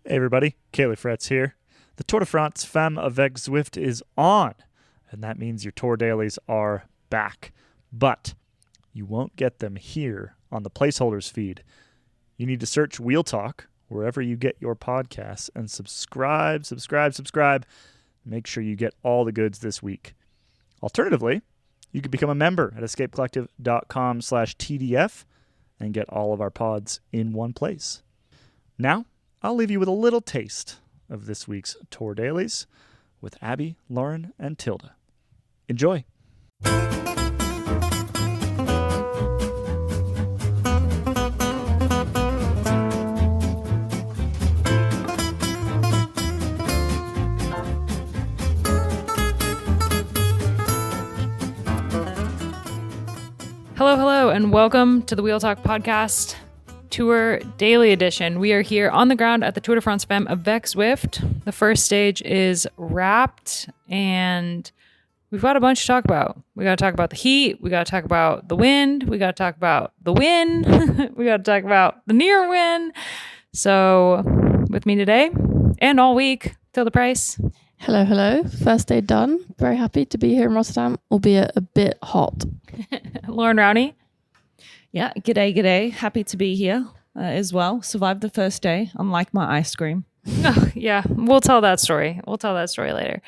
Hey everybody, Kaylee Fretz here. The Tour de France Femmes, avec Zwift is on, and that means your tour dailies are back. But you won't get them here on the placeholders feed. You need to search Wheel Talk wherever you get your podcasts and subscribe. Make sure you get all the goods this week. Alternatively, you can become a member at escapecollective.com/TDF and get all of our pods in one place. Now, I'll leave you with a little taste of this week's Tour Dailies with Abby, Loren, and Tilda. Enjoy. Hello, and welcome to the Wheel Talk podcast. Tour Daily Edition. We are here on the ground at the Tour de France Femmes avec Zwift. The first stage is wrapped, and we've got a bunch to talk about. We got to talk about the heat. We got to talk about the wind. We got to talk about the win. We got to talk about the near win. So, with me today and all week, Tilda Price. Hello. First day done. Very happy to be here in Rotterdam, albeit a bit hot. Loren Rowney. Yeah, g'day. Happy to be here as well. Survived the first day, unlike my ice cream. Oh, yeah, we'll tell that story. We'll tell that story later.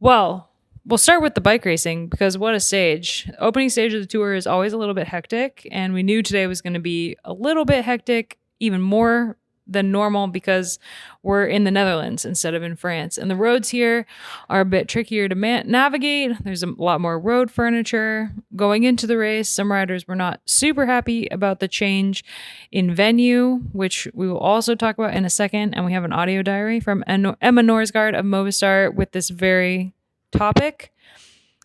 Well, we'll start with the bike racing because what a stage. Opening stage of the tour is always a little bit hectic, and we knew today was going to be a little bit hectic, even more than normal because we're in the Netherlands instead of in France. And the roads here are a bit trickier to navigate. There's a lot more road furniture. Going into the race, some riders were not super happy about the change in venue, which we will also talk about in a second. And we have an audio diary from Emma Norsgaard of Movistar with this very topic.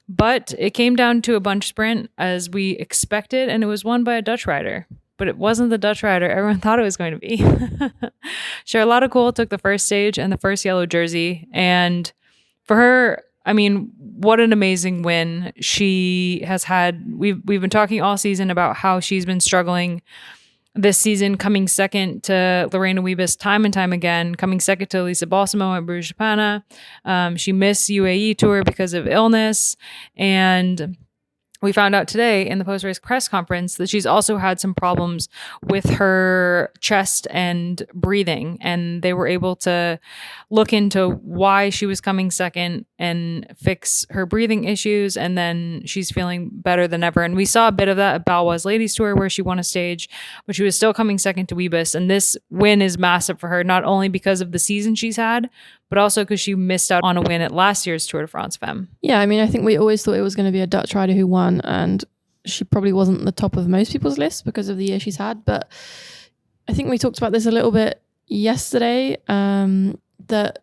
But it came down to a bunch sprint as we expected, and it was won by a Dutch rider. But it wasn't the Dutch rider everyone thought it was going to be. Charlotte Kool took the first stage and the first yellow jersey. And for her, I mean, what an amazing win. She has had, we've been talking all season about how she's been struggling this season, coming second to Lorena Wiebes time and time again, coming second to Elisa Balsamo at Bruges-Pana. She missed UAE Tour because of illness. And we found out today in the post-race press conference that she's also had some problems with her chest and breathing, and they were able to look into why she was coming second and fix her breathing issues, and then she's feeling better than ever. And we saw a bit of that at Baloise Ladies Tour where she won a stage, but she was still coming second to Wiebes, and this win is massive for her, not only because of the season she's had, but also because she missed out on a win at last year's Tour de France Femmes. Yeah, I mean, I think we always thought it was going to be a Dutch rider who won, and she probably wasn't the top of most people's list because of the year she's had. But I think we talked about this a little bit yesterday, that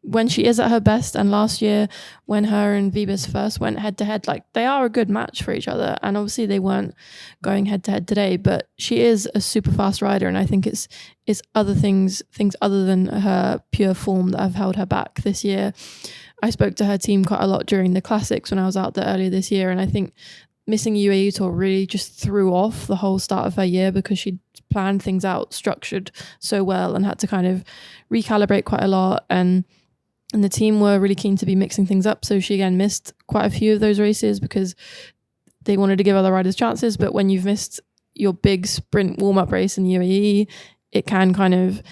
when she is at her best, and last year when her and Wiebes first went head to head, like, they are a good match for each other. And obviously they weren't going head to head today, but she is a super fast rider. And I think it's other things other than her pure form that have held her back this year. I spoke to her team quite a lot during the classics when I was out there earlier this year. And I think missing UAE Tour really just threw off the whole start of her year because she'd planned things out, structured so well, and had to kind of recalibrate quite a lot. And the team were really keen to be mixing things up. So she again missed quite a few of those races because they wanted to give other riders chances. But when you've missed your big sprint warm-up race in UAE, it can kind of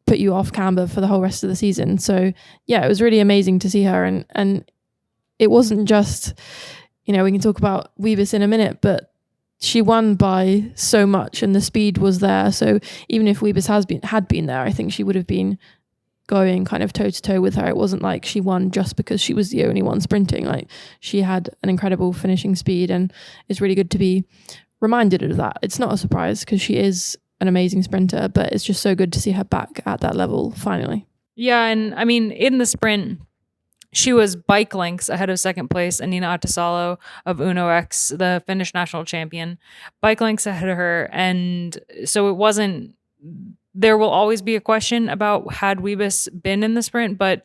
put you off camber for the whole rest of the season. So yeah, it was really amazing to see her. And it wasn't just, we can talk about Wiebes in a minute, but she won by so much and the speed was there. So even if Wiebes had been there, I think she would have been going kind of toe to toe with her. It wasn't like she won just because she was the only one sprinting. Like, she had an incredible finishing speed, and it's really good to be reminded of that. It's not a surprise because she is an amazing sprinter, but it's just so good to see her back at that level finally. Yeah, and I mean, in the sprint, she was bike lengths ahead of second place, Anina Attasalo of Uno X, the Finnish national champion, bike lengths ahead of her. And so it wasn't, there will always be a question about had Wiebes been in the sprint, but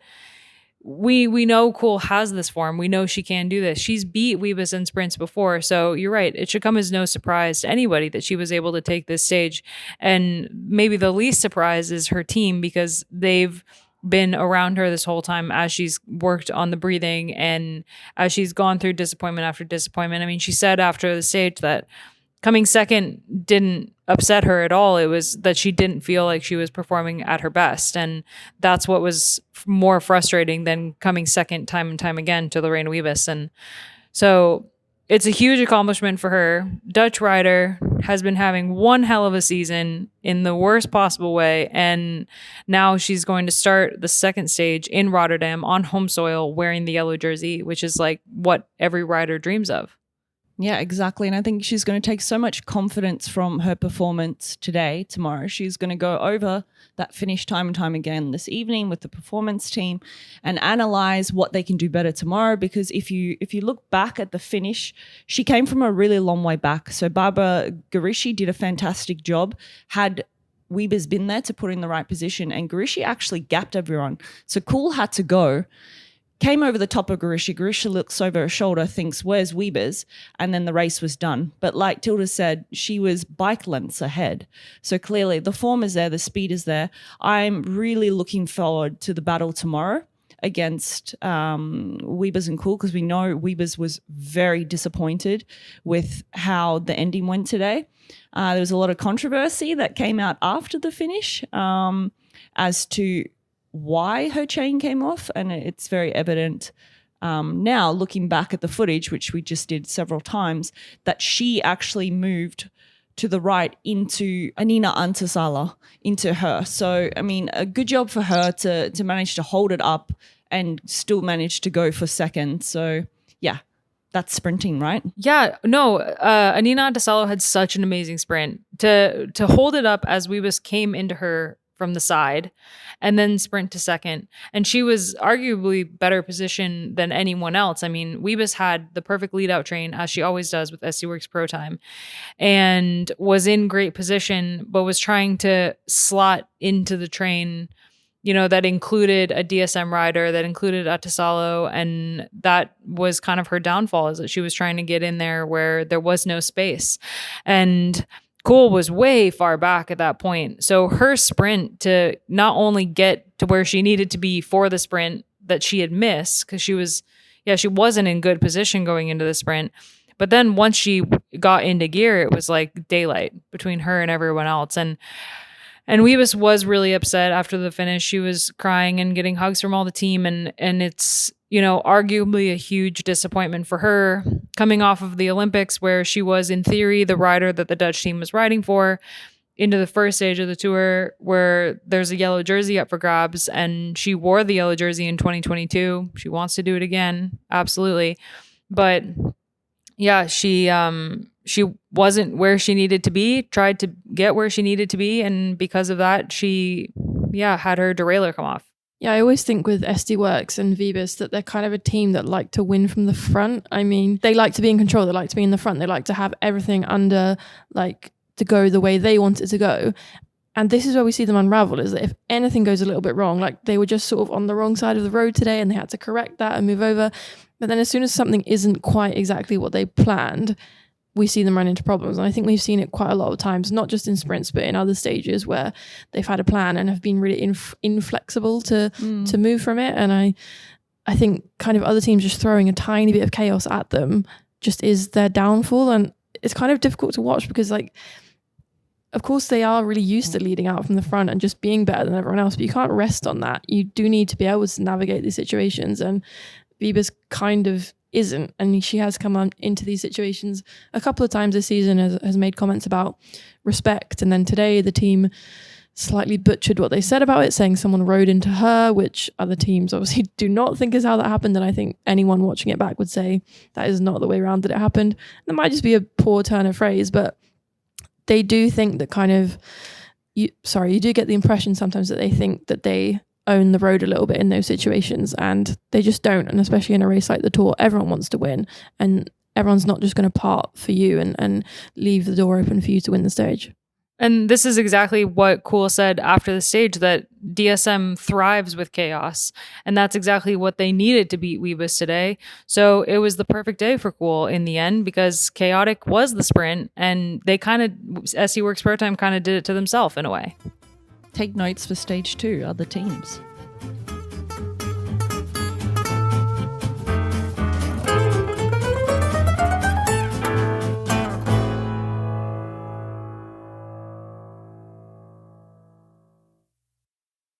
we know Kuhl has this form. We know she can do this. She's beat Wiebes in sprints before. So you're right. It should come as no surprise to anybody that she was able to take this stage. And maybe the least surprise is her team, because they've been around her this whole time as she's worked on the breathing and as she's gone through disappointment after disappointment. I mean, she said after the stage that coming second didn't upset her at all. It was that she didn't feel like she was performing at her best. And that's what was more frustrating than coming second time and time again to Lorena Wiebes. And so it's a huge accomplishment for her. Dutch rider has been having one hell of a season in the worst possible way. And now she's going to start the second stage in Rotterdam on home soil wearing the yellow jersey, which is like what every rider dreams of. Yeah, exactly. And I think she's going to take so much confidence from her performance today, tomorrow. She's going to go over that finish time and time again this evening with the performance team and analyze what they can do better tomorrow. Because if you look back at the finish, she came from a really long way back. So Barbara Garishi did a fantastic job. Had Wiebes been there to put in the right position, and Garishi actually gapped everyone. So Kuhl had to go. Came over the top of Garishi. Garishi looks over her shoulder, thinks, where's Wiebes? And then the race was done. But like Tilda said, she was bike lengths ahead. So clearly the form is there, the speed is there. I'm really looking forward to the battle tomorrow against Wiebes and Kuhl, because we know Wiebes was very disappointed with how the ending went today. There was a lot of controversy that came out after the finish as to why her chain came off, and it's very evident now looking back at the footage, which we just did several times, that she actually moved to the right into Annina Antasala, into her. So, I mean, a good job for her to manage to hold it up and still manage to go for second. So, yeah, that's sprinting, right? Yeah, no, Annina Antasala had such an amazing sprint. To hold it up as Wiebes came into her from the side and then sprint to second. And she was arguably better positioned than anyone else. I mean, Wiebes had the perfect lead out train, as she always does with SC Works Pro Time, and was in great position, but was trying to slot into the train, you know, that included a DSM rider, that included Atasalo. And that was kind of her downfall, is that she was trying to get in there where there was no space. And Kuhl was way far back at that point. So her sprint to not only get to where she needed to be for the sprint that she had missed, because she wasn't in good position going into the sprint. But then once she got into gear, it was like daylight between her and everyone else. And Wiebes was really upset after the finish. She was crying and getting hugs from all the team. And it's, you know, arguably a huge disappointment for her coming off of the Olympics, where she was in theory the rider that the Dutch team was riding for, into the first stage of the tour where there's a yellow jersey up for grabs, and she wore the yellow jersey in 2022. She wants to do it again. Absolutely. But yeah, she wasn't where she needed to be, tried to get where she needed to be. And because of that, she had her derailleur come off. Yeah, I always think with SD Works and Wiebes that they're kind of a team that like to win from the front. I mean, they like to be in control. They like to be in the front. They like to have everything under, like, to go the way they want it to go. And this is where we see them unravel, is that if anything goes a little bit wrong, like they were just sort of on the wrong side of the road today and they had to correct that and move over. But then as soon as something isn't quite exactly what they planned, we see them run into problems. And I think we've seen it quite a lot of times, not just in sprints, but in other stages where they've had a plan and have been really inflexible to move from it. And I think kind of other teams just throwing a tiny bit of chaos at them just is their downfall. And it's kind of difficult to watch because, like, of course they are really used to leading out from the front and just being better than everyone else, but you can't rest on that. You do need to be able to navigate these situations. And Wiebes kind of isn't, and she has come on into these situations a couple of times this season, has made comments about respect, and then today the team slightly butchered what they said about it, saying someone rode into her, which other teams obviously do not think is how that happened, and I think anyone watching it back would say that is not the way around that it happened. That might just be a poor turn of phrase, but they do think that kind of you do get the impression sometimes that they think that they own the road a little bit in those situations, and they just don't. And especially in a race like the Tour, everyone wants to win, and everyone's not just going to part for you and leave the door open for you to win the stage. And this is exactly what Kuhl said after the stage, that DSM thrives with chaos. And that's exactly what they needed to beat Wiebes today. So it was the perfect day for Kuhl in the end, because chaotic was the sprint. And they kind of, SC Works Pro Time kind of did it to themselves in a way. Take notes for stage 2, other teams.